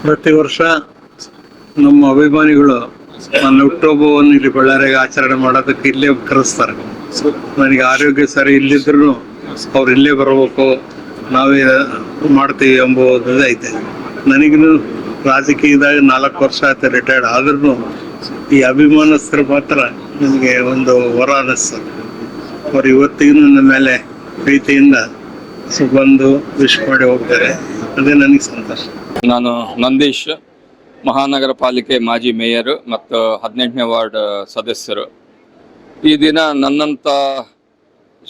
ಪ್ರತಿ ವರ್ಷ ನಮ್ಮ ಅಭಿಮಾನಿಗಳು ನನ್ನ ಹುಟ್ಟುಹಬ್ಬವನ್ನು ಇಲ್ಲಿ ಬಳ್ಳಾರಿಯಾಗ ಆಚರಣೆ ಮಾಡೋದಕ್ಕೆ ಇಲ್ಲೇ ಕರೆಸ್ತಾರೆ. ನನಗೆ ಆರೋಗ್ಯ ಸರಿ ಇಲ್ಲಿದ್ರು ಅವ್ರು ಇಲ್ಲೇ ಬರಬೇಕು, ನಾವೇ ಮಾಡ್ತೀವಿ ಎಂಬುದು ಐತೆ. ನನಗೂ ರಾಜಕೀಯದಾಗ 4 ವರ್ಷ ಆಯ್ತು ರಿಟೈರ್ಡ್ ಆದ್ರೂ ಈ ಅಭಿಮಾನಸ್ಥರು ಮಾತ್ರ ನನಗೆ ಒಂದು ವರ ಅನ್ನಿಸ್ತಾರೆ. ಅವ್ರು ಇವತ್ತಿಗೂ ನನ್ನ ಮೇಲೆ ಪ್ರೀತಿಯಿಂದ ಬಂದು ವಿಶ್ ಮಾಡಿ ಹೋಗ್ತಾರೆ. ಅದೇ ನನಗೆ ಸಂತೋಷ. ನಾನು ನಂದೀಶ್, ಮಹಾನಗರ ಪಾಲಿಕೆ ಮಾಜಿ ಮೇಯರ್ ಮತ್ತು 18ನೇ ವಾರ್ಡ್ ಸದಸ್ಯರು. ಈ ದಿನ ನನ್ನಂಥ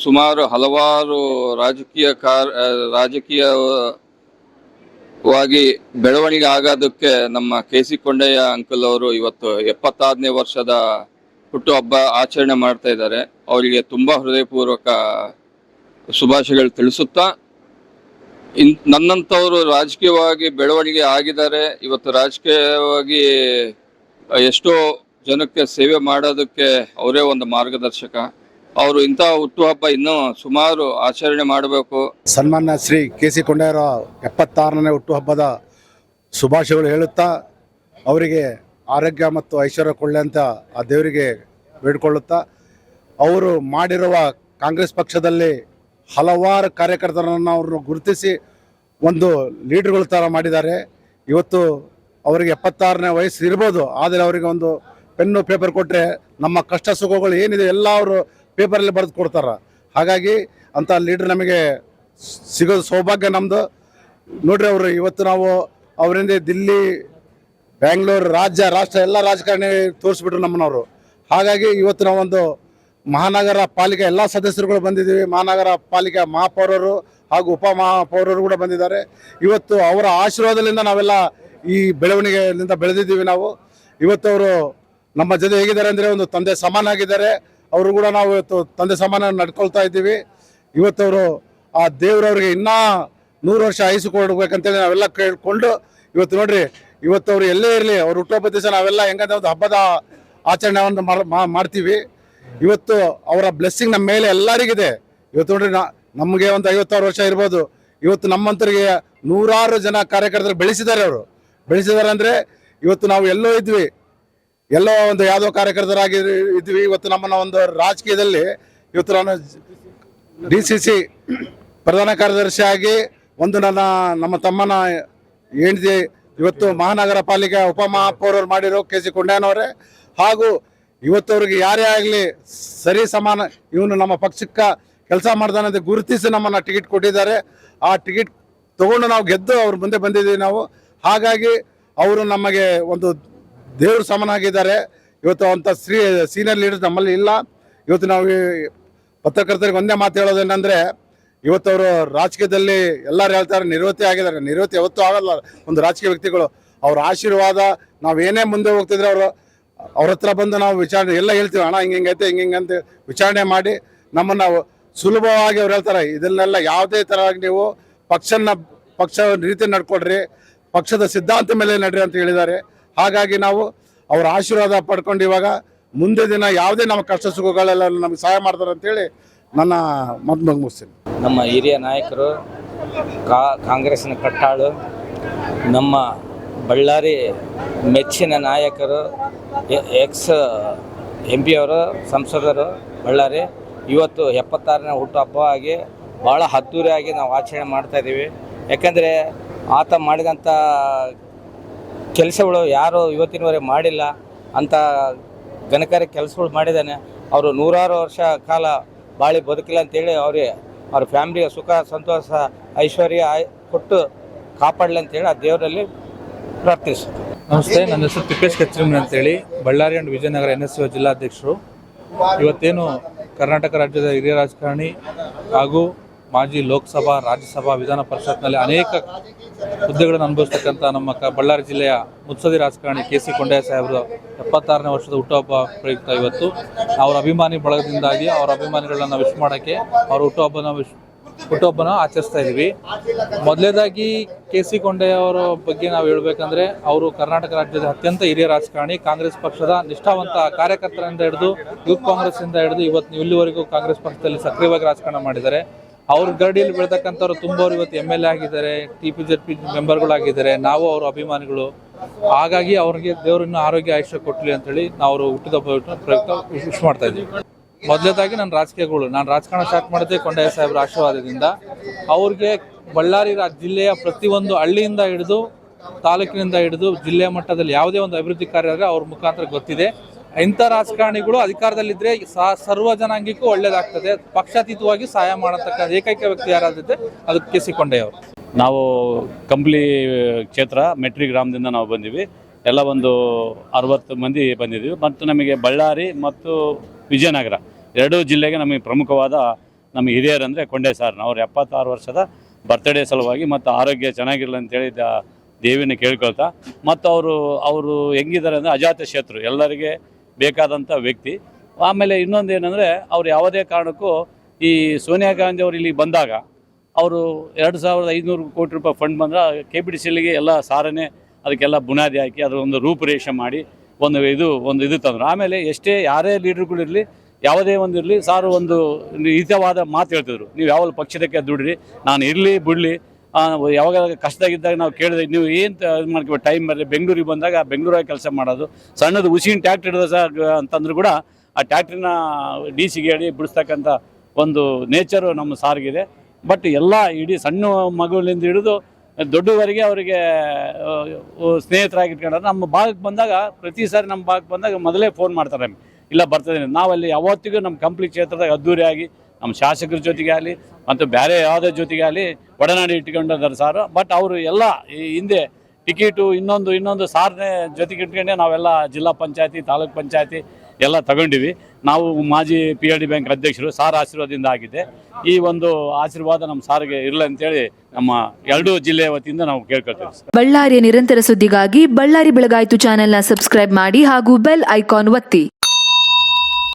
ಸುಮಾರು ಹಲವಾರು ರಾಜಕೀಯವಾಗಿ ಬೆಳವಣಿಗೆ ಆಗೋದಕ್ಕೆ ನಮ್ಮ KC ಕೊಂಡಯ್ಯ ಅಂಕಲ್ ಅವರು ಇವತ್ತು 76ನೇ ವರ್ಷದ ಹುಟ್ಟುಹಬ್ಬ ಆಚರಣೆ ಮಾಡ್ತಾ ಇದ್ದಾರೆ. ಅವರಿಗೆ ತುಂಬ ಹೃದಯಪೂರ್ವಕ ಶುಭಾಶಯಗಳು ತಿಳಿಸುತ್ತಾ, ನನ್ನಂಥವರು ರಾಜಕೀಯವಾಗಿ ಬೆಳವಣಿಗೆ ಆಗಿದ್ದಾರೆ. ಇವತ್ತು ರಾಜಕೀಯವಾಗಿ ಎಷ್ಟೋ ಜನಕ್ಕೆ ಸೇವೆ ಮಾಡೋದಕ್ಕೆ ಅವರೇ ಒಂದು ಮಾರ್ಗದರ್ಶಕ. ಅವರು ಇಂಥ ಹುಟ್ಟುಹಬ್ಬ ಇನ್ನೂ ಸುಮಾರು ಆಚರಣೆ ಮಾಡಬೇಕು. ಸನ್ಮಾನ್ಯ ಶ್ರೀ KC ಕೊಂಡಯ್ಯರ 76ನೇ ಹುಟ್ಟುಹಬ್ಬದ ಶುಭಾಶಯಗಳು ಹೇಳುತ್ತಾ, ಅವರಿಗೆ ಆರೋಗ್ಯ ಮತ್ತು ಐಶ್ವರ್ಯ ಕೊಳ್ಳಿ ಅಂತ ಆ ದೇವರಿಗೆ ಬೇಡಿಕೊಳ್ಳುತ್ತಾ, ಅವರು ಮಾಡಿರುವ ಕಾಂಗ್ರೆಸ್ ಪಕ್ಷದಲ್ಲಿ ಹಲವಾರು ಕಾರ್ಯಕರ್ತರನ್ನು ಅವ್ರನ್ನ ಗುರುತಿಸಿ ಒಂದು ಲೀಡರ್ಗಳ ಥರ ಮಾಡಿದ್ದಾರೆ. ಇವತ್ತು ಅವರಿಗೆ 76ನೇ ವಯಸ್ಸು ಇರ್ಬೋದು, ಆದರೆ ಅವರಿಗೆ ಒಂದು ಪೆನ್ನು ಪೇಪರ್ ಕೊಟ್ಟರೆ ನಮ್ಮ ಕಷ್ಟ ಸುಖಗಳು ಏನಿದೆ ಎಲ್ಲ ಅವರು ಪೇಪರಲ್ಲಿ ಬರೆದು ಕೊಡ್ತಾರೆ. ಹಾಗಾಗಿ ಅಂಥ ಲೀಡ್ರ್ ನಮಗೆ ಸಿಗೋದು ಸೌಭಾಗ್ಯ ನಮ್ಮದು. ನೋಡ್ರಿ, ಅವರು ಇವತ್ತು ನಾವು ಅವರಿಂದ ದಿಲ್ಲಿ, ಬ್ಯಾಂಗ್ಳೂರು, ರಾಷ್ಟ್ರ ಎಲ್ಲ ರಾಜಕಾರಣಿ ತೋರಿಸ್ಬಿಟ್ರು ನಮ್ಮನವರು. ಹಾಗಾಗಿ ಇವತ್ತು ನಾವೊಂದು ಮಹಾನಗರ ಪಾಲಿಕೆ ಎಲ್ಲ ಸದಸ್ಯರುಗಳು ಬಂದಿದ್ದೀವಿ. ಮಹಾನಗರ ಪಾಲಿಕೆ ಮಹಾಪೌರರು ಹಾಗೂ ಉಪಮಹಾಪೌರರು ಕೂಡ ಬಂದಿದ್ದಾರೆ. ಇವತ್ತು ಅವರ ಆಶೀರ್ವಾದದಿಂದ ನಾವೆಲ್ಲ ಈ ಬೆಳವಣಿಗೆಯಿಂದ ಬೆಳೆದಿದ್ದೀವಿ. ನಾವು ಇವತ್ತು ಅವರು ನಮ್ಮ ಜೊತೆ ಹೇಗಿದ್ದಾರೆ ಅಂದರೆ ಒಂದು ತಂದೆ ಸಮಾನ ಆಗಿದ್ದಾರೆ. ಅವರು ಕೂಡ ನಾವು ಇವತ್ತು ತಂದೆ ಸಮಾನ ನಡ್ಕೊಳ್ತಾ ಇದ್ದೀವಿ. ಇವತ್ತವರು ಆ ದೇವರವ್ರಿಗೆ ಇನ್ನೂ 100 ವರ್ಷ ಆಯುಸು ಕೊಡ್ಬೇಕಂತೇಳಿ ನಾವೆಲ್ಲ ಕೇಳಿಕೊಂಡು ಇವತ್ತು ನೋಡ್ರಿ, ಇವತ್ತು ಅವರು ಎಲ್ಲೇ ಇರಲಿ ಅವ್ರ ಹುಟ್ಟುಹಬ್ಬದ ದಿವಸ ನಾವೆಲ್ಲ ಹೆಂಗಂದ್ರೆ ಒಂದು ಹಬ್ಬದ ಆಚರಣೆಯನ್ನು ಮಾಡ್ತೀವಿ. ಇವತ್ತು ಅವರ ಬ್ಲೆಸ್ಸಿಂಗ್ ನಮ್ಮ ಮೇಲೆ ಎಲ್ಲರಿಗಿದೆ. ಇವತ್ತು ನೋಡ್ರಿ, ನಮಗೆ ಒಂದು 56 ವರ್ಷ ಇರ್ಬೋದು. ಇವತ್ತು ನಮ್ಮಂತರಿಗೆ 100 ಜನ ಕಾರ್ಯಕರ್ತರು ಬೆಳೆಸಿದ್ದಾರೆ. ಅವರು ಬೆಳೆಸಿದ್ದಾರೆ ಅಂದರೆ ಇವತ್ತು ನಾವು ಎಲ್ಲೋ ಇದ್ವಿ, ಎಲ್ಲೋ ಒಂದು ಯಾವುದೋ ಕಾರ್ಯಕರ್ತರಾಗಿ ಇದ್ವಿ. ಇವತ್ತು ನಮ್ಮನ್ನ ಒಂದು ರಾಜಕೀಯದಲ್ಲಿ ಇವತ್ತು ನಾನು DCC ಪ್ರಧಾನ ಕಾರ್ಯದರ್ಶಿಯಾಗಿ ಒಂದು ನಮ್ಮ ತಮ್ಮನ ಹೆಂಡತಿ ಇವತ್ತು ಮಹಾನಗರ ಪಾಲಿಕೆ ಉಪಮಹಾಪೌರರು ಮಾಡಿರೋ KC ಕೊಂಡಯ್ಯನವರೇ. ಹಾಗೂ ಇವತ್ತವ್ರಿಗೆ ಯಾರೇ ಆಗಲಿ ಸರಿ ಸಮಾನ, ಇವನು ನಮ್ಮ ಪಕ್ಷಕ್ಕೆ ಕೆಲಸ ಮಾಡ್ತಾನೆ ಅಂತ ಗುರುತಿಸಿ ನಮ್ಮನ್ನು ಟಿಕೆಟ್ ಕೊಟ್ಟಿದ್ದಾರೆ. ಆ ಟಿಕೆಟ್ ತಗೊಂಡು ನಾವು ಗೆದ್ದು ಅವ್ರ ಮುಂದೆ ಬಂದಿದ್ದೀವಿ ನಾವು. ಹಾಗಾಗಿ ಅವರು ನಮಗೆ ಒಂದು ದೇವ್ರ ಸಮಾನಾಗಿದ್ದಾರೆ. ಇವತ್ತು ಅಂಥ ಸೀನಿಯರ್ ಲೀಡರ್ಸ್ ನಮ್ಮಲ್ಲಿ ಇಲ್ಲ. ಇವತ್ತು ನಾವು ಪತ್ರಕರ್ತರಿಗೆ ಒಂದೇ ಮಾತು ಹೇಳೋದೇನೆಂದರೆ, ಇವತ್ತವರು ರಾಜಕೀಯದಲ್ಲಿ ಎಲ್ಲರೂ ಹೇಳ್ತಾರೆ ನಿವೃತ್ತಿ ಆಗಿದ್ದಾರೆ. ನಿವೃತ್ತಿ ಯಾವತ್ತೂ ಆಗಲ್ಲ ಒಂದು ರಾಜಕೀಯ ವ್ಯಕ್ತಿಗಳು. ಅವ್ರ ಆಶೀರ್ವಾದ, ನಾವೇನೇ ಮುಂದೆ ಹೋಗ್ತಿದ್ರೆ ಅವ್ರ ಹತ್ರ ಬಂದು ನಾವು ವಿಚಾರಣೆ ಎಲ್ಲ ಹೇಳ್ತೀವಿ, ಅಣ್ಣ ಹಿಂಗೈತೆ ಹಿಂಗಂತ ವಿಚಾರಣೆ ಮಾಡಿ ನಮ್ಮನ್ನು ಸುಲಭವಾಗಿ ಅವ್ರು ಹೇಳ್ತಾರೆ. ಇದನ್ನೆಲ್ಲ ಯಾವುದೇ ಥರ ನೀವು ಪಕ್ಷ ರೀತಿ ನಡ್ಕೊಡ್ರಿ, ಪಕ್ಷದ ಸಿದ್ಧಾಂತ ಮೇಲೆ ನಡ್ರಿ ಅಂತ ಹೇಳಿದ್ದಾರೆ. ಹಾಗಾಗಿ ನಾವು ಅವರ ಆಶೀರ್ವಾದ ಪಡ್ಕೊಂಡು ಇವಾಗ ಮುಂದೆ ದಿನ ಯಾವುದೇ ನಮ್ಮ ಕಷ್ಟ ಸುಖಗಳೆಲ್ಲ ನಮಗೆ ಸಹಾಯ ಮಾಡ್ತಾರೆ ಅಂತೇಳಿ ನನ್ನ ಮಾತು ಮುಗಿಸ್ತೀನಿ. ನಮ್ಮ ಹಿರಿಯ ನಾಯಕರು, ಕಾಂಗ್ರೆಸ್ಸಿನ ಕಟ್ಟಾಳು, ನಮ್ಮ ಬಳ್ಳಾರಿ ಮೆಚ್ಚಿನ ನಾಯಕರು, ಎಕ್ಸ್ MP ಅವರು, ಸಂಸದರು ಬಳ್ಳಾರಿ, ಇವತ್ತು 76ನೇ ಹುಟ್ಟುಹಬ್ಬ ಆಗಿ ಭಾಳ ಅದ್ದೂರಿಯಾಗಿ ನಾವು ಆಚರಣೆ ಮಾಡ್ತಾಯಿದ್ದೀವಿ. ಯಾಕೆಂದರೆ ಆತ ಮಾಡಿದಂಥ ಕೆಲಸಗಳು ಯಾರು ಇವತ್ತಿನವರೆಗೆ ಮಾಡಿಲ್ಲ. ಅಂಥ ಘನಕಾರ್ಯ ಕೆಲಸಗಳು ಮಾಡಿದ್ದಾನೆ. ಅವರು 100 ವರ್ಷ ಕಾಲ ಬಾಳಿ ಬದುಕಿಲ್ಲ ಅಂತೇಳಿ ಅವ್ರ ಫ್ಯಾಮಿಲಿಯ ಸುಖ ಸಂತೋಷ ಐಶ್ವರ್ಯ ಕೊಟ್ಟು ಕಾಪಾಡಲಿ ಅಂತೇಳಿ ಆ ದೇವರಲ್ಲಿ ಪ್ರಾರ್ಥಿಸುತ್ತೆ. ನಮಸ್ತೆ, ನನ್ನ ಹೆಸರು ತಿಪ್ಪೇಶ್ ಕೆಚ್ಚರಿಮನಿ ಅಂತೇಳಿ, ಬಳ್ಳಾರಿ ಆ್ಯಂಡ್ ವಿಜಯನಗರ NSU ಜಿಲ್ಲಾಧ್ಯಕ್ಷರು. ಇವತ್ತೇನು ಕರ್ನಾಟಕ ರಾಜ್ಯದ ಹಿರಿಯ ರಾಜಕಾರಣಿ ಹಾಗೂ ಮಾಜಿ ಲೋಕಸಭಾ, ರಾಜ್ಯಸಭಾ, ವಿಧಾನ ಪರಿಷತ್ನಲ್ಲಿ ಅನೇಕ ಹುದ್ದೆಗಳನ್ನು ಅನುಭವಿಸ್ತಕ್ಕಂಥ ನಮ್ಮ ಬಳ್ಳಾರಿ ಜಿಲ್ಲೆಯ ಮುತ್ಸದಿ ರಾಜಕಾರಣಿ KC ಕೊಂಡಯ್ಯ ಸಾಹೇಬರು 76ನೇ ವರ್ಷದ ಹುಟ್ಟುಹಬ್ಬ ಪ್ರಯುಕ್ತ ಇವತ್ತು ಅವರ ಅಭಿಮಾನಿ ಬಳಗದಿಂದಾಗಿ ಅವರ ಅಭಿಮಾನಿಗಳನ್ನ ವಿಶ್ ಮಾಡೋಕ್ಕೆ ಅವರ ಹುಟ್ಟುಹಬ್ಬನ ಆಚರಿಸ್ತಾ ಇದ್ದೀವಿ. ಮೊದಲೇದಾಗಿ KC ಕೊಂಡಯ್ಯ ಅವರ ಬಗ್ಗೆ ನಾವು ಹೇಳ್ಬೇಕಂದ್ರೆ, ಅವರು ಕರ್ನಾಟಕ ರಾಜ್ಯದ ಅತ್ಯಂತ ಹಿರಿಯ ರಾಜಕಾರಣಿ, ಕಾಂಗ್ರೆಸ್ ಪಕ್ಷದ ನಿಷ್ಠಾವಂತ ಕಾರ್ಯಕರ್ತರಿಂದ ಹಿಡಿದು ಯೂತ್ ಕಾಂಗ್ರೆಸ್ ಇಂದ ಹಿಡಿದು ಇವತ್ತು ಇಲ್ಲಿವರೆಗೂ ಕಾಂಗ್ರೆಸ್ ಪಕ್ಷದಲ್ಲಿ ಸಕ್ರಿಯವಾಗಿ ರಾಜಕಾರಣ ಮಾಡಿದ್ದಾರೆ. ಅವ್ರ ಗರಡಿಯಲ್ಲಿ ಬೆಳ್ತಕ್ಕಂಥವ್ರು ತುಂಬವರು ಇವತ್ತು MLA ಆಗಿದ್ದಾರೆ, TPJP ಮೆಂಬರ್ಗಳಾಗಿದ್ದಾರೆ. ನಾವು ಅವ್ರ ಅಭಿಮಾನಿಗಳು. ಹಾಗಾಗಿ ಅವ್ರಿಗೆ ದೇವರು ಇನ್ನೂ ಆರೋಗ್ಯ ಆಯುಷ್ಯ ಕೊಟ್ಟಲಿ ಅಂತೇಳಿ ನಾವು ಅವರು ಹುಟ್ಟಿದ ಪ್ರಯುಕ್ತ ವಿಶ್ ಮಾಡ್ತಾ ಇದ್ದೀವಿ. ಮೊದಲನೇದಾಗಿ ನಾನು ರಾಜಕಾರಣ ಸ್ಟಾರ್ಟ್ ಮಾಡಿದ್ದೆ ಕೊಂಡಯ್ಯ ಸಾಹೇಬ್ರ ಆಶೀರ್ವಾದದಿಂದ. ಅವ್ರಿಗೆ ಬಳ್ಳಾರಿ ಜಿಲ್ಲೆಯ ಪ್ರತಿಯೊಂದು ಹಳ್ಳಿಯಿಂದ ಹಿಡಿದು ತಾಲೂಕಿನಿಂದ ಹಿಡಿದು ಜಿಲ್ಲೆಯ ಮಟ್ಟದಲ್ಲಿ ಯಾವುದೇ ಒಂದು ಅಭಿವೃದ್ಧಿ ಕಾರ್ಯ ಆದರೆ ಅವ್ರ ಮುಖಾಂತರ ಗೊತ್ತಿದೆ. ಇಂಥ ರಾಜಕಾರಣಿಗಳು ಅಧಿಕಾರದಲ್ಲಿದ್ದರೆ ಸರ್ವ ಜನಾಂಗಕ್ಕೂ ಒಳ್ಳೇದಾಗ್ತದೆ. ಪಕ್ಷಾತೀತವಾಗಿ ಸಹಾಯ ಮಾಡತಕ್ಕ ಏಕೈಕ ವ್ಯಕ್ತಿ ಯಾರಾದಿದೆ ಅದು KC ಕೊಂಡಯ್ಯ ಅವರು. ನಾವು ಕಂಪ್ಲಿ ಕ್ಷೇತ್ರ ಮೆಟ್ರಿ ಗ್ರಾಮದಿಂದ ನಾವು ಬಂದೀವಿ. ಎಲ್ಲ ಒಂದು 60 ಮಂದಿ ಬಂದಿದ್ದೀವಿ. ಮತ್ತು ನಮಗೆ ಬಳ್ಳಾರಿ ಮತ್ತು ವಿಜಯನಗರ ಎರಡೂ ಜಿಲ್ಲೆಗೆ ನಮಗೆ ಪ್ರಮುಖವಾದ ನಮ್ಮ ಹಿರಿಯರಂದರೆ ಕೊಂಡಯ್ಯ ಸರ್. ಅವ್ರ 76 ವರ್ಷದ ಬರ್ತ್ಡೇ ಸಲುವಾಗಿ ಮತ್ತು ಆರೋಗ್ಯ ಚೆನ್ನಾಗಿರಲಿ ಅಂತೇಳಿ ದೇವಿನ ಕೇಳ್ಕೊಳ್ತಾ, ಮತ್ತು ಅವರು ಹೆಂಗಿದ್ದಾರೆ ಅಂದರೆ ಅಜಾತ ಶತ್ರು, ಎಲ್ಲರಿಗೆ ಬೇಕಾದಂಥ ವ್ಯಕ್ತಿ. ಆಮೇಲೆ ಇನ್ನೊಂದು ಏನಂದರೆ ಅವ್ರು ಯಾವುದೇ ಕಾರಣಕ್ಕೂ ಈ ಸೋನಿಯಾ ಗಾಂಧಿ ಅವರು ಇಲ್ಲಿ ಬಂದಾಗ ಅವರು 2500 ಕೋಟಿ ರೂಪಾಯಿ ಫಂಡ್ ಬಂದ್ರೆ KPTCLಗೆ ಎಲ್ಲ ಸಾರನೇ ಅದಕ್ಕೆಲ್ಲ ಬುನಾದಿ ಹಾಕಿ ಅದರ ಒಂದು ರೂಪುರೇಷೆ ಮಾಡಿ ಒಂದು ಇದು ತಂದರು. ಆಮೇಲೆ ಎಷ್ಟೇ ಯಾರೇ ಲೀಡರ್ಗಳಿರಲಿ ಯಾವುದೇ ಒಂದು ಇರಲಿ ಸಾರು ಒಂದು ಹಿತವಾದ ಮಾತು ಹೇಳ್ತಿದ್ರು, ನೀವು ಯಾವಾಗ ಪಕ್ಷದಕ್ಕೆ ದುಡ್ರಿ, ನಾನು ಇರಲಿ ಬಿಡಲಿ, ಯಾವಾಗ ಕಷ್ಟದಾಗಿದ್ದಾಗ ನಾವು ಕೇಳಿದ್ರೆ ನೀವು ಏನು ಇದು ಮಾಡ್ಕೋ ಟೈಮ್ ಬರಲಿ, ಬೆಂಗಳೂರಿಗೆ ಬಂದಾಗ ಬೆಂಗಳೂರಾಗ ಕೆಲಸ ಮಾಡೋದು, ಸಣ್ಣದು ಹುಸಿನ ಟ್ಯಾಕ್ಟ್ರಿ ಹಿಡಿದ ಸರ್ ಅಂತಂದ್ರು ಕೂಡ ಆ ಟ್ಯಾಕ್ಟ್ರಿನ DC ಹೇಳಿ ಬಿಡಿಸ್ತಕ್ಕಂಥ ಒಂದು ನೇಚರು ನಮ್ಮ ಸಾರಿಗಿದೆ. ಬಟ್ ಎಲ್ಲ ಇಡೀ ಸಣ್ಣ ಮಗುವಿನಿಂದ ಹಿಡಿದು ದೊಡ್ಡವರೆಗೆ ಅವರಿಗೆ ಸ್ನೇಹಿತರಾಗಿಟ್ಕೊಂಡ್ರೆ ನಮ್ಮ ಭಾಗಕ್ಕೆ ಬಂದಾಗ ಪ್ರತಿ ಸಾರಿ ನಮ್ಮ ಭಾಗಕ್ಕೆ ಬಂದಾಗ ಮೊದಲೇ ಫೋನ್ ಮಾಡ್ತಾರೆ, ಇಲ್ಲ ಬರ್ತದೆ. ನಾವಲ್ಲಿ ಯಾವತ್ತಿಗೂ ನಮ್ಮ ಕಂಪ್ಲಿ ಕ್ಷೇತ್ರದಾಗ ಅದ್ದೂರಿಯಾಗಿ ನಮ್ಮ ಶಾಸಕರ ಜೊತೆಗೆ ಆಗಲಿ ಮತ್ತು ಬೇರೆ ಯಾವುದೇ ಜೊತೆಗೆ ಆಗಲಿ ಒಡನಾಡಿ ಇಟ್ಕೊಂಡಿದ್ದಾರೆ ಸಾರು. ಬಟ್ ಅವರು ಎಲ್ಲ ಈ ಹಿಂದೆ ಟಿಕೆಟು ಇನ್ನೊಂದು ಸಾರನೇ ಜೊತೆಗೆ ಇಟ್ಕೊಂಡೆ ನಾವೆಲ್ಲ ಜಿಲ್ಲಾ ಪಂಚಾಯತಿ ತಾಲೂಕ್ ಪಂಚಾಯತಿ ಎಲ್ಲ ತಗೊಂಡಿವಿ. ನಾವು ಮಾಜಿ PLD ಬ್ಯಾಂಕ್ ಅಧ್ಯಕ್ಷರು, ಸಾರ್ ಆಶೀರ್ವಾದದಿಂದ ಆಗಿದೆ. ಈ ಒಂದು ಆಶೀರ್ವಾದ ನಮ್ಮ ಸಾರಿಗೆ ಇರಲಿ ಅಂತೇಳಿ ನಮ್ಮ ಎರಡೂ ಜಿಲ್ಲೆಯ ವತಿಯಿಂದ ನಾವು ಕೇಳ್ಕೊಳ್ತೇವೆ. ಬಳ್ಳಾರಿಯ ನಿರಂತರ ಸುದ್ದಿಗಾಗಿ ಬಳ್ಳಾರಿ ಬೆಳಗಾಯಿತು ಚಾನೆಲ್ನ ಸಬ್ಸ್ಕ್ರೈಬ್ ಮಾಡಿ ಹಾಗೂ ಬೆಲ್ ಐಕಾನ್ ಒತ್ತಿ.